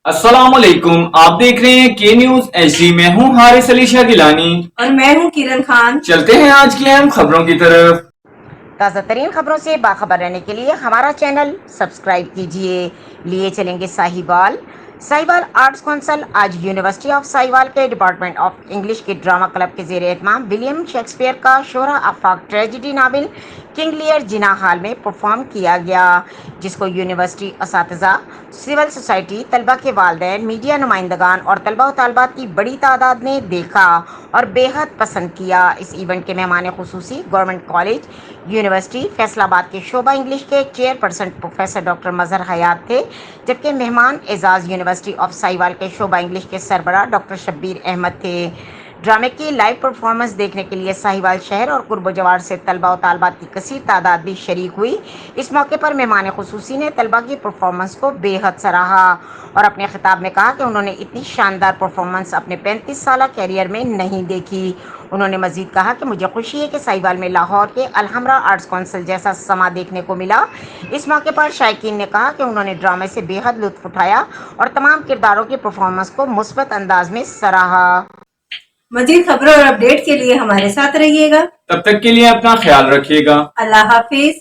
अस्सलामुअलैकुम, आप देख रहे हैं के न्यूज HD। मैं हूं हारिस अली शाह गिलानी और मैं हूं किरण खान। चलते हैं आज की अहम खबरों की तरफ। ताज़ा तरीन खबरों से बाखबर रहने के लिए हमारा चैनल सब्सक्राइब कीजिए। लिए चलेंगे साहिवाल। साहिवाल आर्ट्स काउंसिल आज यूनिवर्सिटी ऑफ साहिवाल के डिपार्टमेंट ऑफ इंग्लिश के ड्रामा क्लब के ज़ेरे एहतमाम विलियम शेक्सपियर का शोहरा आफाक ट्रेजिडी नावल किंग लियर जिना हाल में परफॉर्म किया गया, जिसको यूनिवर्सिटी असातिज़ा, सिविल सोसाइटी, तलबा के वालिदैन, मीडिया नुमाइंदगान और तलबा व तालबात की बड़ी तादाद ने देखा और बेहद पसंद किया। इस इवेंट के मेहमान खुसूसी गवर्नमेंट कॉलेज यूनिवर्सिटी फैसलाबाद के शोबा इंग्लिश के चेयरपर्सन प्रोफेसर डॉक्टर मजहर हयात थे, जबकि मेहमान एजाज यूनिवर्सिटी ऑफ साहिवाल के शोबा इंग्लिश के सरबरा डॉक्टर शब्बीर अहमद थे। ड्रामे की लाइव परफॉर्मेंस देखने के लिए साहिवाल शहर और कुर्ब जवार से तलबा व तालबात की कसीर तादाद भी शरीक हुई। इस मौके पर मेहमान खुसूसी ने तलबा की परफॉर्मेंस को बेहद सराहा और अपने खिताब में कहा कि उन्होंने इतनी शानदार परफॉर्मेंस अपने 35 साल कैरियर में नहीं देखी। उन्होंने मजीद कहा कि मुझे खुशी है कि साहिवाल में लाहौर के अलहमरा आर्ट्स काउंसिल जैसा समा देखने को मिला। इस मौके पर शायकीन ने कहा कि उन्होंने ड्रामे से बेहद लुत्फ उठाया और तमाम किरदारों की परफॉर्मेंस को मुस्बत अंदाज में सराहा। मजीद खबरों और अपडेट के लिए हमारे साथ रहिएगा। तब तक के लिए अपना ख्याल रखिएगा। अल्लाह हाफिज।